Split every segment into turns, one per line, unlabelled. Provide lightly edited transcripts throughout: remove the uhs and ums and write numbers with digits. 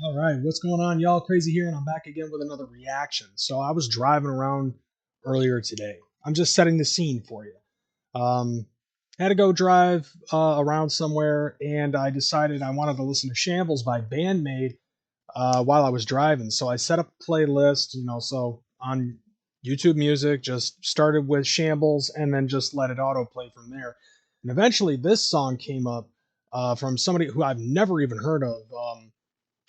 All right, what's going on, y'all? Crazy here, and I'm back again with another reaction. So I was driving around earlier today. I'm just setting the scene for you. Had to go drive around somewhere, and I decided I wanted to listen to Shambles by Bandmade while I was driving. So I set up a playlist, so on YouTube Music, just started with Shambles, and then just let it autoplay from there. And eventually, this song came up from somebody who I've never even heard of.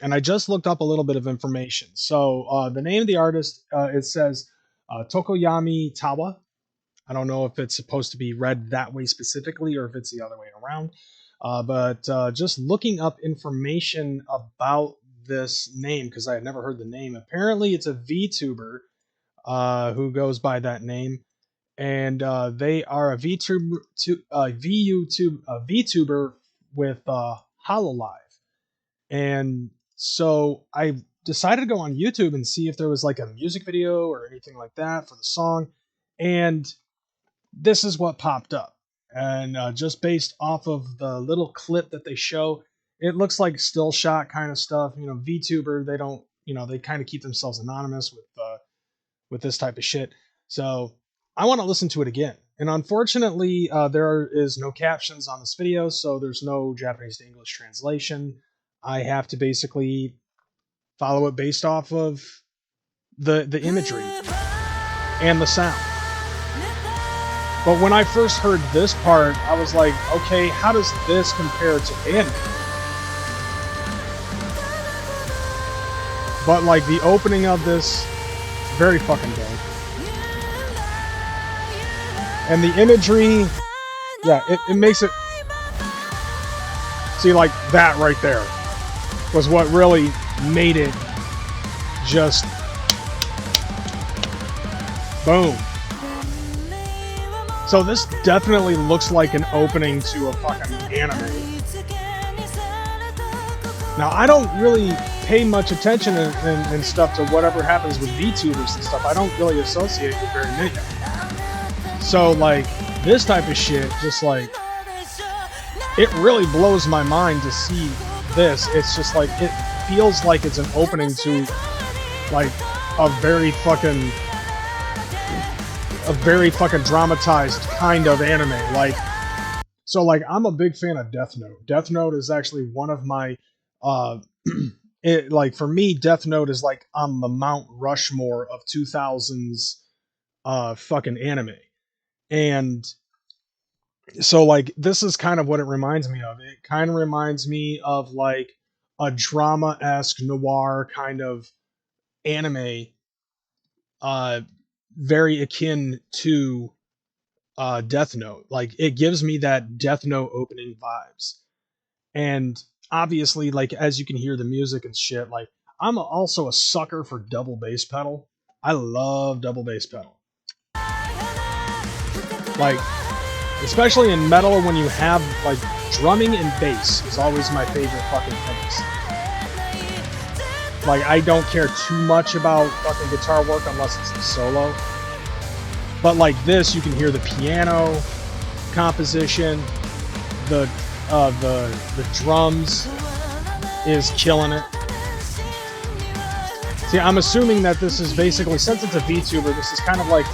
And I just looked up a little bit of information. So the name of the artist, it says Tokoyami Towa. I don't know if it's supposed to be read that way specifically or if it's the other way around. But just looking up information about this name, because I had never heard the name. Apparently, it's a VTuber who goes by that name. And they are a VTuber with Hololive. And so I decided to go on YouTube and see if there was like a music video or anything like that for the song. And this is what popped up. And just based off of the little clip that they show, it looks like still shot kind of stuff. VTuber, they don't, they kind of keep themselves anonymous with this type of shit. So I want to listen to it again. And unfortunately, there is no captions on this video, so there's no Japanese to English translation. I have to basically follow it based off of the imagery and the sound. But when I first heard this part, I was like, okay, how does this compare to anime? But like the opening of this, very fucking dope. And the imagery, yeah, it makes it, see, like that right there was what really made it just boom. So this definitely looks like an opening to a fucking anime. Now, I don't really pay much attention and stuff to whatever happens with VTubers and stuff. I don't really associate with very many. So, like, this type of shit, just like, it really blows my mind to see this. It's just like, it feels like it's an opening to like a very fucking dramatized kind of anime. Like, so like, I'm a big fan of Death Note. Death Note is actually one of my like, for me, Death Note is like on the Mount Rushmore of 2000s fucking anime. And so, like, this is kind of what it reminds me of. It kind of reminds me of, like, a drama-esque noir kind of anime, very akin to Death Note. Like, it gives me that Death Note opening vibes. And obviously, like, as you can hear the music and shit, like, I'm also a sucker for double bass pedal. I love double bass pedal. Like, especially in metal, when you have, like, drumming and bass is always my favorite fucking things. Like, I don't care too much about fucking guitar work unless it's a solo. But like this, you can hear the piano composition, the drums is killing it. See, I'm assuming that this is basically, since it's a VTuber, this is kind of like,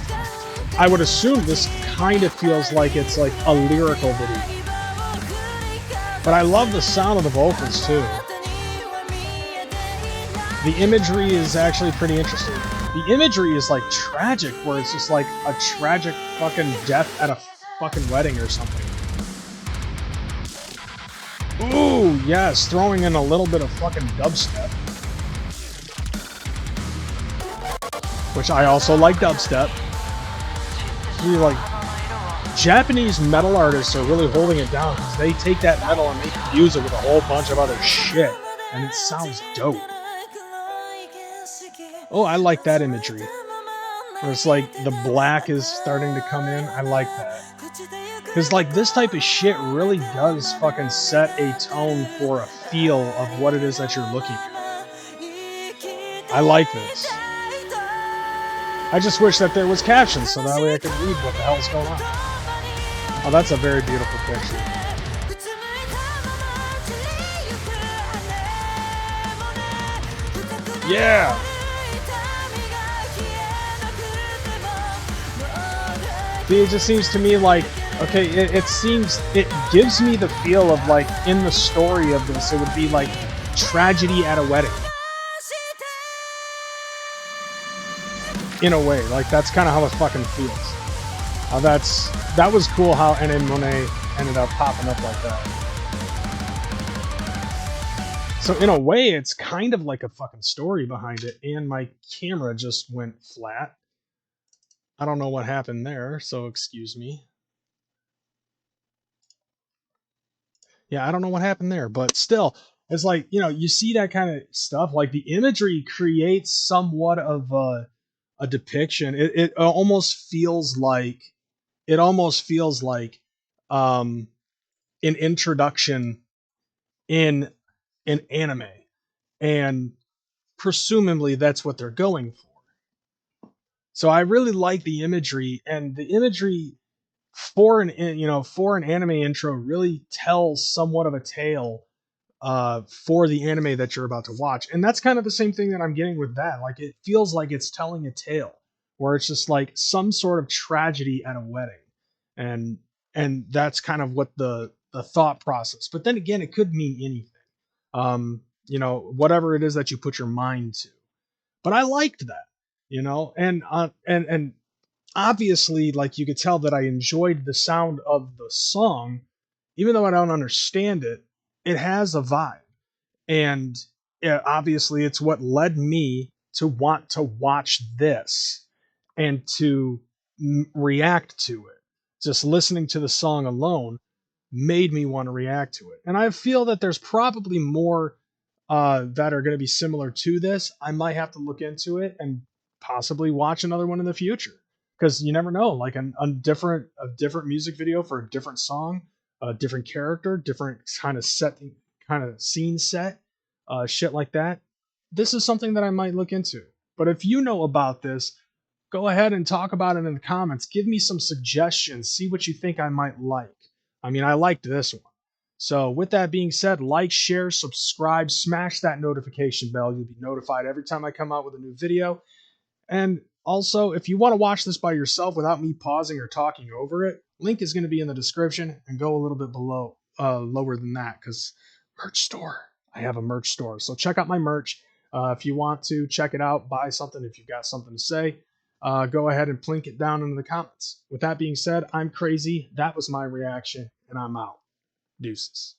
I would assume this kind of feels like it's like a lyrical video. But I love the sound of the vocals too. The imagery is actually pretty interesting. The imagery is like tragic, where it's just like a tragic fucking death at a fucking wedding or something. Ooh, yes, throwing in a little bit of fucking dubstep. Which I also like dubstep. See, like, Japanese metal artists are really holding it down because they take that metal and they fuse it with a whole bunch of other shit, and it sounds dope. Oh, I like that imagery. Where it's like the black is starting to come in. I like that. Because, like, this type of shit really does fucking set a tone for a feel of what it is that you're looking at. I like this. I just wish that there was captions so that way I could read what the hell's going on. Oh, that's a very beautiful picture. Yeah. See, it just seems to me like, okay, it gives me the feel of like in the story of this, it would be like tragedy at a wedding. In a way, like that's kind of how it fucking feels. That was cool how ANEMONE ended up popping up like that. So in a way, it's kind of like a fucking story behind it, and my camera just went flat. I don't know what happened there, so excuse me. Yeah, I don't know what happened there, but still, it's like, you know, you see that kind of stuff. Like the imagery creates somewhat of a depiction. It almost feels like um, an introduction in an anime, and presumably that's what they're going for. So I really like the imagery, and the imagery for an anime intro really tells somewhat of a tale for the anime that you're about to watch. And that's kind of the same thing that I'm getting with that. Like it feels like it's telling a tale where it's just like some sort of tragedy at a wedding. And that's kind of what the thought process. But then again, it could mean anything. Whatever it is that you put your mind to. But I liked that, and obviously, like you could tell that I enjoyed the sound of the song, even though I don't understand it. It has a vibe, and obviously, it's what led me to want to watch this and to react to it. Just listening to the song alone made me want to react to it, and I feel that there's probably more that are going to be similar to this. I might have to look into it and possibly watch another one in the future, because you never know. Like a different music video for a different song, a different character, different kind of setting, kind of scene set, shit like that. This is something that I might look into. But if you know about this, go ahead and talk about it in the comments. Give me some suggestions. See what you think I might like. I mean, I liked this one. So, with that being said, like, share, subscribe, smash that notification bell. You'll be notified every time I come out with a new video. And also, if you want to watch this by yourself without me pausing or talking over it, link is going to be in the description, and go a little bit below, lower than that, because merch store. I have a merch store. So, check out my merch. If you want to check it out, buy something if you've got something to say. Go ahead and plink it down in the comments. With that being said, I'm Kreyz. That was my reaction, and I'm out. Deuces.